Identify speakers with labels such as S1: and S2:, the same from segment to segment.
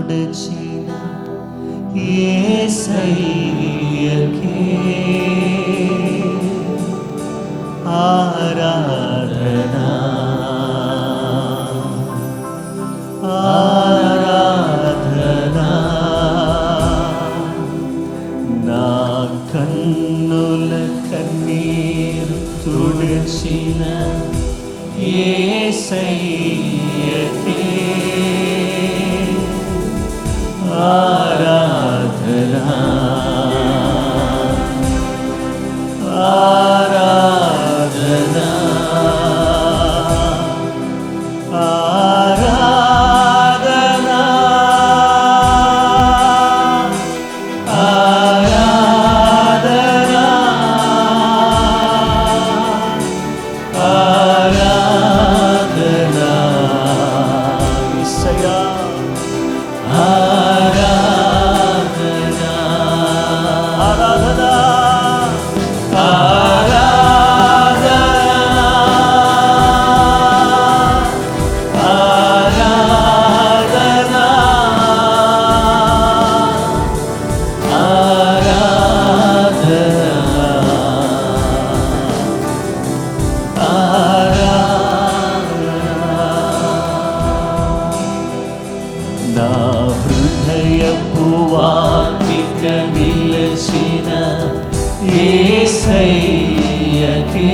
S1: తుడచిన యేసయ్యకే ఆరాధనా ఆరాధనా నా కన్నుల కన్నీరు తుడచిన యేసయ్యకే ఆరాధనా ఆరాధనా ఆరాధనా ఆరాధనా ఆరాధనా యేసయ్యా నా హృదయపు వాకిట నిలచిన యేసయ్యకే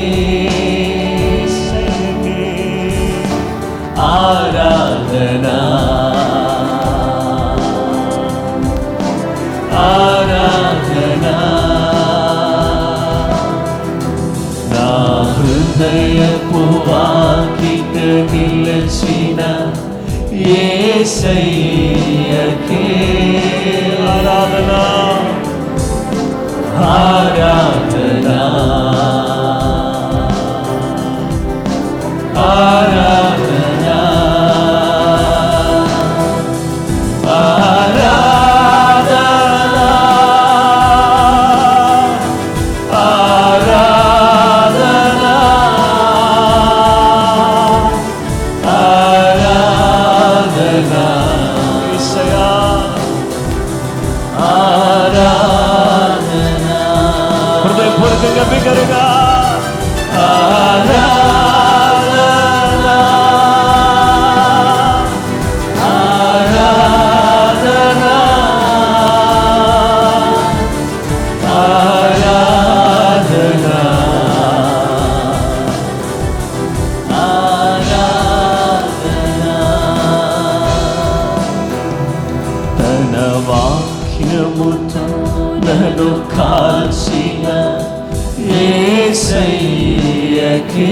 S1: ఆరాధనా ఆరాధనా నా హృదయపు వాకిట నిలచిన యేసయ్యకే ఆరాధనా ఆరాధనా ఆరాధనా హృదయపూర్వకంగా బిగ్గరగా ఆరాధనా ఆరాధనా ఆరాధనా ఆరాధనా తన వాక్యముతో నన్ను కాల్చిన యేసయ్యకే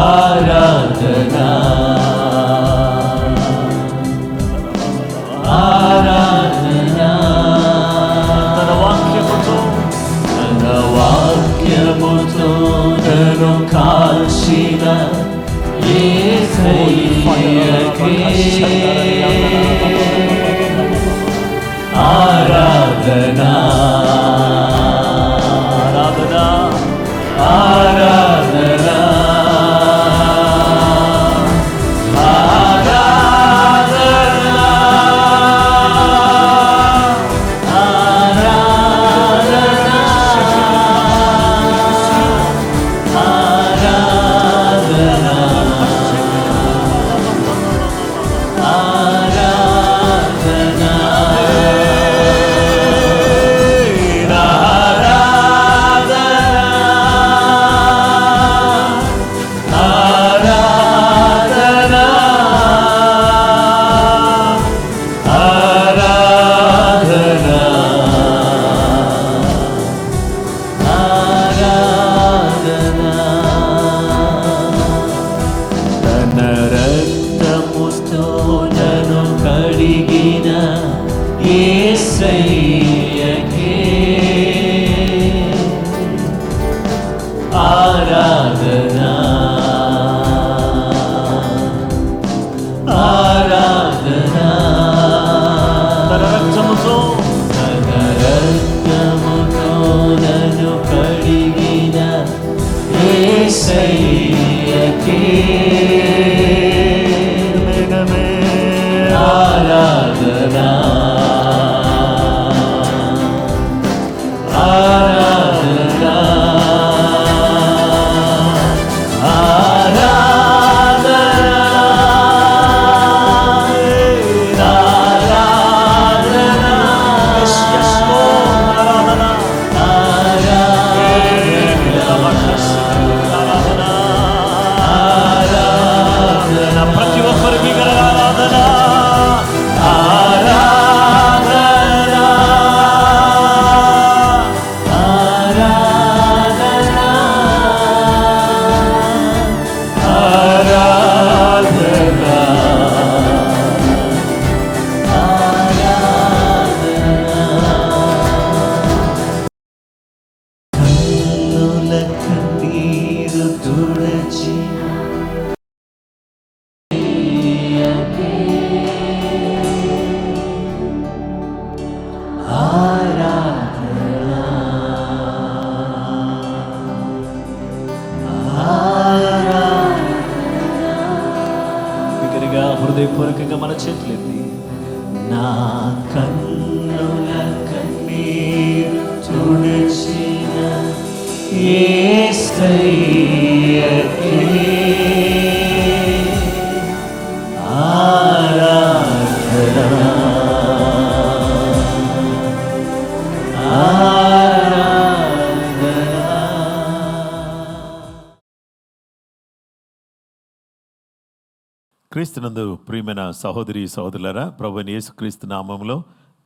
S1: ఆరాధనా ఆరాధనా తన వాక్యముతో నన్ను కాల్చిన యేసయ్యకే ఆరాధనా ఆరాధనా ఆరాధనా ఒక్కసారిగా హృదయపూర్వకంగా మన చేతులెత్తి నా కన్నుల కన్నీరు తుడిచిన యేసయ్యకే ఆరాధన
S2: క్రీస్తునందు ప్రియమైన సహోదరి సహోదరులారా, ప్రభువైన యేసుక్రీస్తు నామములో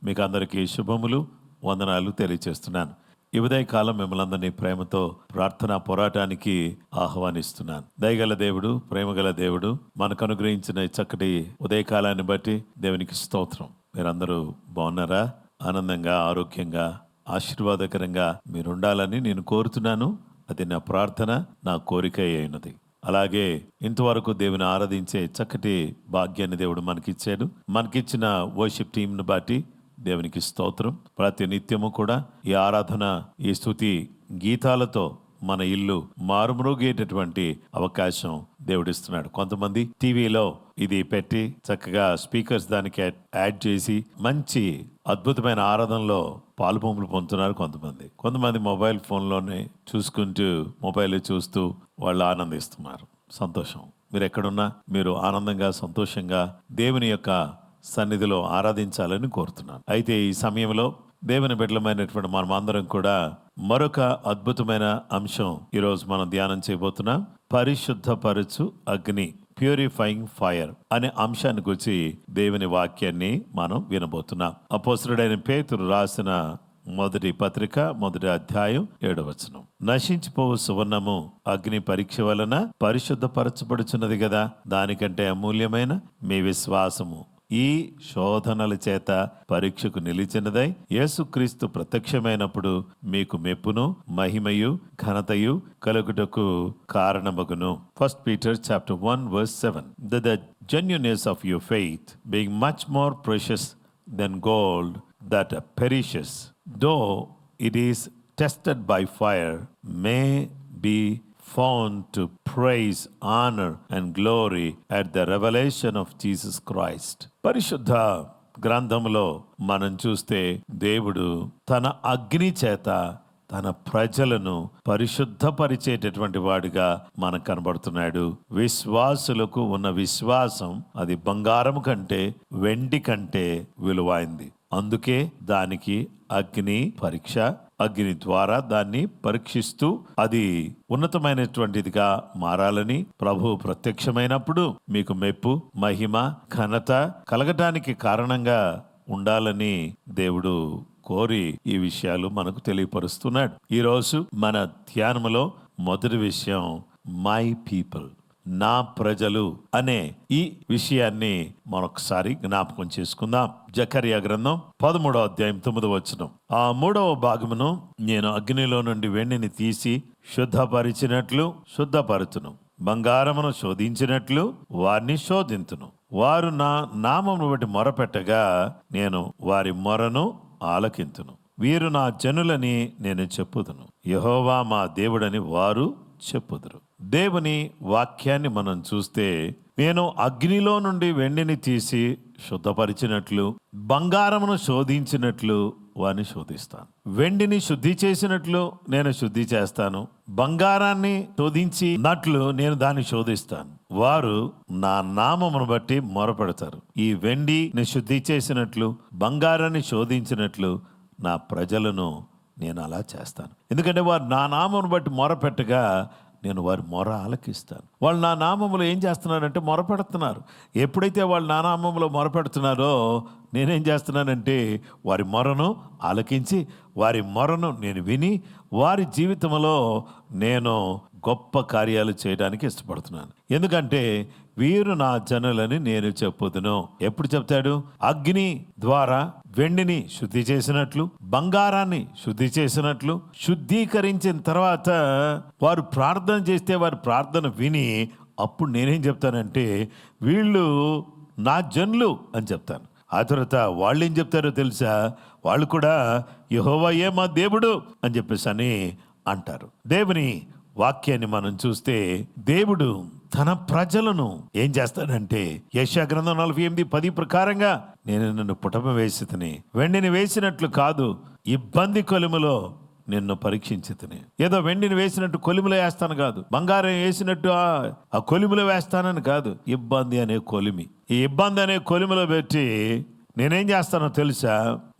S2: మీకు అందరికీ శుభములు, వందనాలు తెలియజేస్తున్నాను. ఈ ఉదయకాలం మిమ్మల్ని అందరినీ ప్రేమతో ప్రార్థనా పోరాటానికి ఆహ్వానిస్తున్నాను. దయగల దేవుడు, ప్రేమగల దేవుడు మనకు అనుగ్రహించిన ఈ చక్కటి ఉదయకాలాన్ని బట్టి దేవునికి స్తోత్రం. మీరందరూ బాగున్నారా? ఆనందంగా, ఆరోగ్యంగా, ఆశీర్వాదకరంగా మీరు ఉండాలని నేను కోరుతున్నాను. అది నా ప్రార్థన, నా కోరిక అయినది. అలాగే ఇంతవరకు దేవుని ఆరాధించే చక్కటి భాగ్యాన్ని దేవుడు మనకిచ్చాడు. మనకిచ్చిన వర్షిప్ టీంను బట్టి దేవునికి స్తోత్రం. ప్రతి నిత్యము కూడా ఈ ఆరాధన, ఈ స్తుతి గీతాలతో మన ఇల్లు మారుమ్రోగేటటువంటి అవకాశం దేవుడిస్తున్నాడు. కొంతమంది టీవీలో ఇది పెట్టి చక్కగా స్పీకర్స్ దానికి యాడ్ చేసి మంచి అద్భుతమైన ఆరాధనలో పాలుపొంపులు పొందుతున్నారు. కొంతమంది మొబైల్ ఫోన్లోనే చూసుకుంటూ మొబైల్ చూస్తూ వాళ్ళు ఆనందిస్తున్నారు. సంతోషం. మీరు ఎక్కడున్నా మీరు ఆనందంగా, సంతోషంగా దేవుని యొక్క సన్నిధిలో ఆరాధించాలని కోరుతున్నాను. అయితే ఈ సమయంలో దేవుని బిడ్డలమైనటువంటి మనం అందరం కూడా మరొక అద్భుతమైన అంశం ఈరోజు మనం ధ్యానం చేయబోతున్నాం. పరిశుద్ధపరచు అగ్ని, ప్యూరిఫైయింగ్ ఫైర్ అనే అంశాన్ని గురించి దేవుని వాక్యాన్ని మనం వినబోతున్నాం. అపోస్తలుడైన పేతురు రాసిన మొదటి పత్రిక 1వ అధ్యాయం 7వ వచనం. నశించిపోవు సువర్ణము అగ్ని పరీక్ష వలన పరిశుద్ధపరచబడుచున్నది కదా, దానికంటే అమూల్యమైన మీ విశ్వాసము ఈ శోధనల చేత పరీక్షకు నిలిచినదై యేసుక్రీస్తు ప్రత్యక్షమైనప్పుడు మీకు మెప్పును, మహిమయు, ఘనతయు కలుగుటకు కారణమగును. 1 Peter chapter 1 verse 7. The genuineness of your faith being much more precious than gold that perishes, though it is tested by fire, may be found to praise, honor and glory at the revelation of Jesus Christ. పరిశుద్ధ గ్రంథంలో మనం చూస్తే దేవుడు తన అగ్ని చేత తన ప్రజలను పరిశుద్ధపరిచేటటువంటి వాడిగా మనకు కనబడుతున్నాడు. విశ్వాసులకు ఉన్న విశ్వాసం అది బంగారం కంటే, వెండి కంటే విలువైంది. అందుకే దానికి అగ్ని పరీక్ష, అగ్ని ద్వారా దాన్ని పరీక్షిస్తూ అది ఉన్నతమైనటువంటిదిగా మారాలని ప్రభు ప్రత్యక్షమైనప్పుడు మీకు మెప్పు, మహిమ, ఘనత కలగటానికి కారణంగా ఉండాలని దేవుడు కోరి ఈ విషయాలు మనకు తెలియపరుస్తున్నాడు. ఈరోజు మన ధ్యానములో మొదటి విషయం మై పీపుల్, నా ప్రజలు అనే ఈ విషయాన్ని మరొకసారి జ్ఞాపకం చేసుకుందాం. జకర్యా గ్రంథం 13వ అధ్యాయం 9వ వచనం. ఆ 3వ భాగమును నేను అగ్నిలో నుండి వెండిని తీసి శుద్ధపరిచినట్లు శుద్ధపరచును, బంగారమును శోధించినట్లు వారిని శోధింతును. వారు నా నామమును బట్టి మొరపెట్టగా నేను వారి మొరను ఆలకింతును. వీరు నా జనులని నేను చెప్పుదును, యెహోవా మా దేవుడని వారు చెప్పుదురు. దేవుని వాక్యాన్ని మనం చూస్తే నేను అగ్నిలో నుండి వెండిని తీసి శుద్ధపరిచినట్లు, బంగారమును శోధించినట్లు వారిని శోధిస్తాను. వెండిని శుద్ధి చేసినట్లు నేను శుద్ధి చేస్తాను, బంగారాన్ని శోధించినట్లు నేను దాన్ని శోధిస్తాను. వారు నా నామమును బట్టి మొరపెడతారు. ఈ వెండిని శుద్ధి చేసినట్లు, బంగారాన్ని శోధించినట్లు నా ప్రజలను నేను అలా చేస్తాను. ఎందుకంటే వారు నా నామమును బట్టి మొరపెట్టగా నేను వారి మొర ఆలకిస్తాను. వాళ్ళు నా నామములో ఏం చేస్తున్నారంటే మొరపెడుతున్నారు. ఎప్పుడైతే వాళ్ళు నా నామములో మొరపెడుతున్నారో నేనేం చేస్తున్నానంటే వారి మొరను ఆలకించి, వారి మొరను నేను విని, వారి జీవితంలో నేను గొప్ప కార్యాలు చేయడానికి ఇష్టపడుతున్నాను. ఎందుకంటే వీరు నా జనులని నేను చెప్పుదును. ఎప్పుడు చెప్తాడు? అగ్ని ద్వారా వెండిని శుద్ధి చేసినట్లు, బంగారాన్ని శుద్ధి చేసినట్లు, శుద్ధీకరించిన తర్వాత వారు ప్రార్థన చేస్తే వారి ప్రార్థన విని అప్పుడు నేనేం చెప్తానంటే వీళ్ళు నా జనులు అని చెప్తాను. ఆ తర్వాత వాళ్ళు ఏం చెప్తారో తెలుసా? వాళ్ళు కూడా యెహోవాయే మా దేవుడు అని చెప్పేసి అని అంటారు. దేవుని వాక్యాన్ని మనం చూస్తే దేవుడు తన ప్రజలను ఏం చేస్తాడంటే యెషయా గ్రంథం 48:10 ప్రకారంగా నేను నిన్ను పుటమ వేసితిని, వెండిని వేసినట్లు కాదు, ఇబ్బంది కొలిమిలో నిన్ను పరీక్షించితిని. ఏదో వెండిని వేసినట్టు కొలిమిలో వేస్తాను కాదు, బంగారం వేసినట్టు ఆ కొలిమిలో వేస్తానని కాదు, ఇబ్బంది అనే కొలిమి. ఈ ఇబ్బంది అనే కొలిమిలో పెట్టి నేనేం చేస్తానో తెలుసా?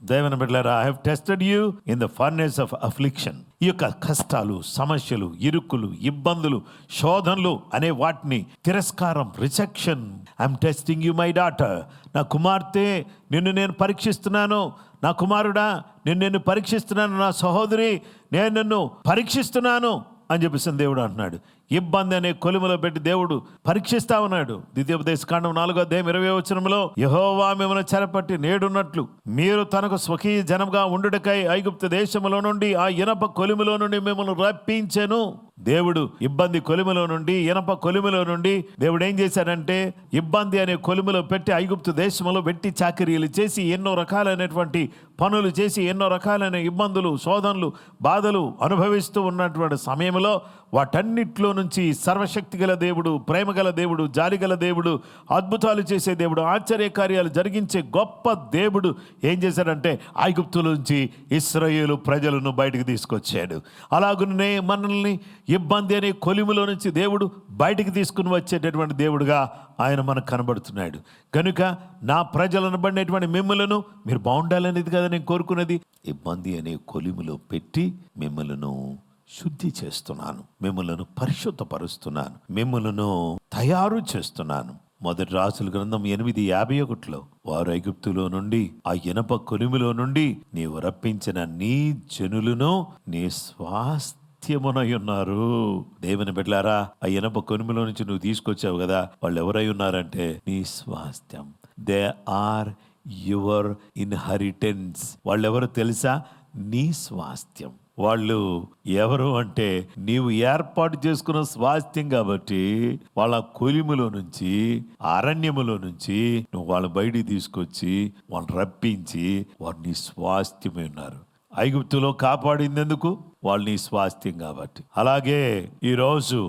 S2: దేవుని బిడ్డలారా, I have tested you in the furnace of affliction. ఈ యొక్క కష్టాలు, సమస్యలు, ఇరుకులు, ఇబ్బందులు, శోధనలు అనే వాటిని తిరస్కారం, rejection. I'm testing you my daughter. నా కుమార్తె, నిన్ను నేను పరీక్షిస్తున్నాను. నా కుమారుడా, నిన్ను పరీక్షిస్తున్నాను. నా సహోదరి, నేను నిన్ను పరీక్షిస్తున్నాను అని చెప్పేసి దేవుడు అంటున్నాడు. ఇబ్బంది అనే కొలిమిలో పెట్టి దేవుడు పరీక్షిస్తా ఉన్నాడు. ద్వితీయోపదేశకాండం 4:20 యెహోవా మిమ్మల్ని చెరపట్టి నేడున్నట్లు మీరు తనకు స్వకీయ జనంగా ఉండుటకై ఐగుప్తు దేశములో నుండి ఆ ఇనప కొలిమిలో నుండి మిమ్మల్ని రప్పించెను. దేవుడు ఇబ్బంది కొలిమిలో నుండి, ఇనప కొలిమిలో నుండి దేవుడు ఏం చేశాడంటే ఇబ్బంది అనే కొలిమిలో పెట్టి ఐగుప్తు దేశంలో వెట్టి చాకిరీలు చేసి ఎన్నో రకాలైనటువంటి పనులు చేసి ఎన్నో రకాలైన ఇబ్బందులు, శోధనలు, బాధలు అనుభవిస్తూ ఉన్నటువంటి సమయంలో వాటన్నిట్లో నుంచి సర్వశక్తి గల దేవుడు, ప్రేమ గల దేవుడు, జాలి గల దేవుడు, అద్భుతాలు చేసే దేవుడు, ఆశ్చర్య కార్యాలు జరిగించే గొప్ప దేవుడు ఏం చేశాడంటే ఐగుప్తుల నుంచి ఇశ్రాయేలు ప్రజలను బయటకు తీసుకొచ్చాడు. అలాగనే మనల్ని ఇబ్బంది అనే కొలిమిలో నుంచి దేవుడు బయటికి తీసుకుని వచ్చేటటువంటి దేవుడుగా ఆయన మనకు కనబడుతున్నాడు. కనుక నా ప్రజలను బడినటువంటి మిమ్మలను మీరు బాగుండాలనేది కదా నేను కోరుకున్నది. ఇబ్బంది అనే కొలిమిలో పెట్టి మిమ్మలను శుద్ధి చేస్తున్నాను, మిమ్మలను పరిశుద్ధపరుస్తున్నాను, మిమ్మలను తయారు చేస్తున్నాను. మొదటి రాజుల గ్రంథం 8:51 వారు ఐగుప్తులో నుండి ఆ ఇనప కొలిమిలో నుండి నీవు రప్పించిన నీ జనులను నీ స్వాస్థ్యమునై ఉన్నారు. దేవుని బిడ్డలారా, ఆ ఇనప కొలిమిలో నుంచి నువ్వు తీసుకొచ్చావు కదా, వాళ్ళు ఎవరై ఉన్నారంటే నీ స్వాస్థ్యం. They are your inheritance. వాళ్ళు ఎవరు తెలుసా? నీ స్వాస్థ్యం. వాళ్ళు ఎవరు అంటే నీవు ఏర్పాటు చేసుకున్న స్వాస్థ్యం. కాబట్టి వాళ్ళ కొలిములో నుంచి, అరణ్యములో నుంచి నువ్వు వాళ్ళ బయటికి తీసుకొచ్చి వాళ్ళని రప్పించి వారు నీ స్వాస్థ్యమే ఉన్నారు. ఐగుప్తులో కాపాడిందెందుకు? వాళ్ళు నీ స్వాస్థ్యం కాబట్టి. అలాగే ఈరోజు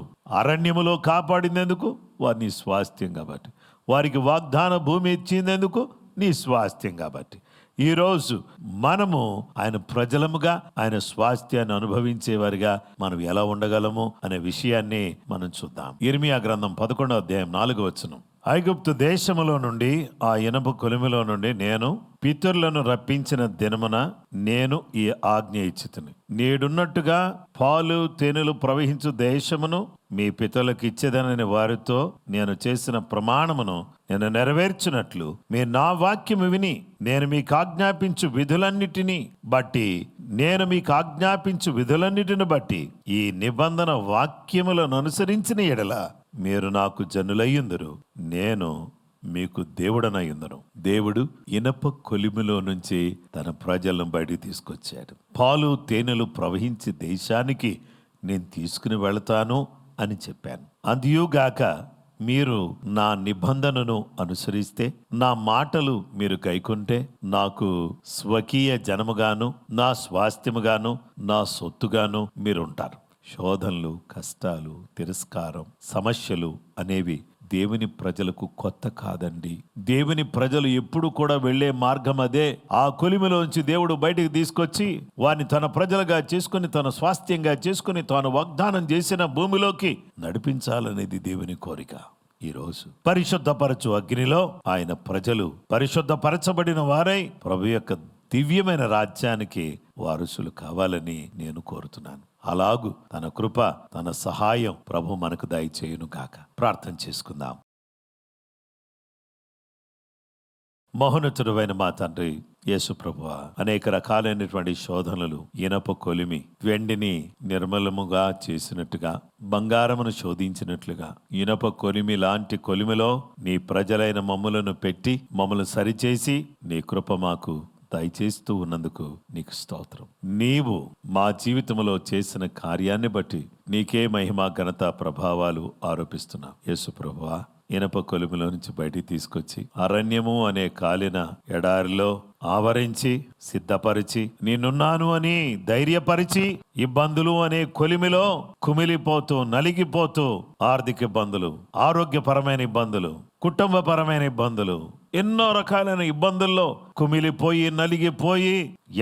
S2: అరణ్యములో కాపాడిందెందుకు? వారు నీ స్వాస్థ్యం కాబట్టి. వారికి వాగ్దాన భూమి ఇచ్చిందెందుకు? నీ స్వాస్థ్యం కాబట్టి. ఈరోజు మనము ఆయన ప్రజలముగా, ఆయన స్వాస్థ్యాన్ని అనుభవించేవారిగా మనం ఎలా ఉండగలము అనే విషయాన్ని మనం చూద్దాం. ఇర్మియా గ్రంథం 11:4 ఐగుప్తు దేశములో నుండి ఆ ఇనప కొలిమిలో నుండి నేను పితరులను రప్పించిన దినమున నేను ఈ ఆజ్ఞ ఇచ్చితిని. నేడున్నట్టుగా పాలు తేనెలు ప్రవహించు దేశమును మీ పితరులకు ఇచ్చేదనని వారితో నేను చేసిన ప్రమాణమును నేను నెరవేర్చినట్లు మీరు నా వాక్యము విని నేను మీకు ఆజ్ఞాపించు విధులన్నిటిని బట్టి ఈ నిబంధన వాక్యములను అనుసరించిన ఎడల మీరు నాకు జనులయ్యుందురు, నేను మీకు దేవుడనయ్యుందును. దేవుడు ఇనప కొలిమిలో నుంచి తన ప్రజలను బయటికి తీసుకొచ్చాడు. పాలు తేనెలు ప్రవహించే దేశానికి నేను తీసుకుని వెళతాను అని చెప్పాను. అందియుగాక మీరు నా నిబంధనను అనుసరిస్తే, నా మాటలు మీరు గైకొంటే నాకు స్వకీయ జనముగాను, నా స్వాస్థ్యముగాను, నా సొత్తుగాను మీరుంటారు. శోధనలు, కష్టాలు, తిరస్కారం, సమస్యలు అనేవి దేవుని ప్రజలకు కొత్త కాదండి. దేవుని ప్రజలు ఎప్పుడు కూడా వెళ్లే మార్గం అదే. ఆ కొలిమిలోంచి దేవుడు బయటికి తీసుకొచ్చి వారిని తన ప్రజలుగా చేసుకుని, తన స్వాస్థ్యంగా చేసుకుని, తాను వాగ్దానం చేసిన భూమిలోకి నడిపించాలనేది దేవుని కోరిక. ఈరోజు పరిశుద్ధపరచు అగ్నిలో ఆయన ప్రజలు పరిశుద్ధపరచబడిన వారై ప్రభు యొక్క దివ్యమైన రాజ్యానికి వారసులు కావాలని నేను కోరుతున్నాను. అలాగు తన కృప, తన సహాయం ప్రభు మనకు దయచేయును గాక. ప్రార్థన చేసుకుందాం. మహోన్నతుడైన మా తండ్రి యేసు ప్రభువా, అనేక రకాలైనటువంటి శోధనలు, ఇనప కొలిమి వెండిని నిర్మలముగా చేసినట్టుగా, బంగారమును శోధించినట్లుగా, ఇనప కొలిమి లాంటి కొలిమిలో నీ ప్రజలైన మమ్ములను పెట్టి మమ్మల్ని సరిచేసి నీ కృప మాకు దయచేస్తూ ఉన్నందుకు నీకు స్తోత్రం. నీవు మా జీవితంలో చేసిన కార్యాన్ని బట్టి నీకే మహిమ, ఘనత, ప్రభావాలు ఆరోపిస్తున్నావు. యేసు ప్రభువా, ఇనప కొలిమిలో నుంచి బయటికి తీసుకొచ్చి అరణ్యము అనే కాలిన ఎడారిలో ఆవరించి సిద్ధపరిచి నేనున్నాను అని ధైర్యపరిచి ఇబ్బందులు అనే కొలిమిలో కుమిలిపోతూ నలిగిపోతూ ఆర్థిక ఇబ్బందులు, ఆరోగ్యపరమైన ఇబ్బందులు, కుటుంబపరమైన ఇబ్బందులు, ఎన్నో రకాలైన ఇబ్బందుల్లో కుమిలిపోయి నలిగిపోయి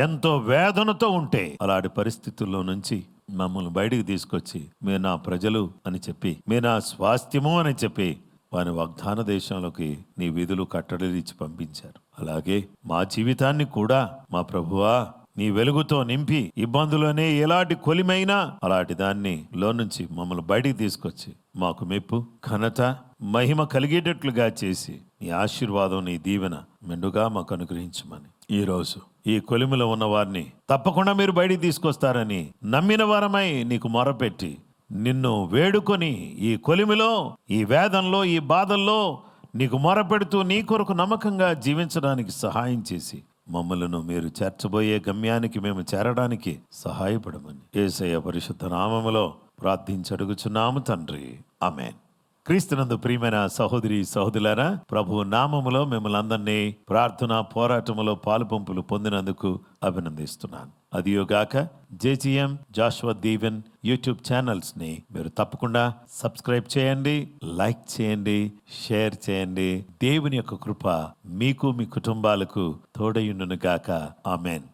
S2: ఎంతో వేదనతో ఉంటే అలాంటి పరిస్థితుల్లో నుంచి మమ్మల్ని బయటికి తీసుకొచ్చి మీరు నా ప్రజలు అని చెప్పి మీరు నా స్వాస్థ్యము అని చెప్పి వారి వాగ్దాన దేశంలోకి నీ విధులు కట్టడలు ఇచ్చి పంపించారు. అలాగే మా జీవితాన్ని కూడా మా ప్రభువా నీ వెలుగుతో నింపి ఇబ్బందులనే ఎలాంటి కొలిమైనా అలాంటి దాన్ని లో నుంచి మమ్మల్ని బయటికి తీసుకొచ్చి మాకు మెప్పు, ఘనత, మహిమ కలిగేటట్లుగా చేసి నీ ఆశీర్వాదం, నీ దీవెన మెండుగా మాకు అనుగ్రహించమని ఈరోజు ఈ కొలిమిలో ఉన్న వారిని తప్పకుండా మీరు బయటికి తీసుకొస్తారని నమ్మిన వారమై నీకు మొరపెట్టి నిన్ను వేడుకొని ఈ కొలిమిలో, ఈ వేదంలో, ఈ బాధల్లో నీకు మొరపెడుతూ నీ కొరకు నమ్మకంగా జీవించడానికి సహాయం చేసి మమ్మలను మీరు చేర్చబోయే గమ్యానికి మేము చేరడానికి సహాయపడమని యేసయ్య పరిశుద్ధ నామములో ప్రార్థించి అడుగుచున్నాము తండ్రి, ఆమేన్. క్రీస్తునందు ప్రియమైన సహోదరి సహోదరులారా, ప్రభు నామములో మిమ్మల్ని అందరినీ ప్రార్థన పోరాటములో పాలుపంపులు పొందినందుకు అభినందిస్తున్నాను. అదియోగాక JGM Joshua Deeven YouTube channels ని మీరు తప్పకుండా సబ్స్క్రైబ్ చేయండి, లైక్ చేయండి, షేర్ చేయండి. దేవుని యొక్క కృప మీకు, మీ కుటుంబాలకు తోడయుండును గాక. ఆమేన్.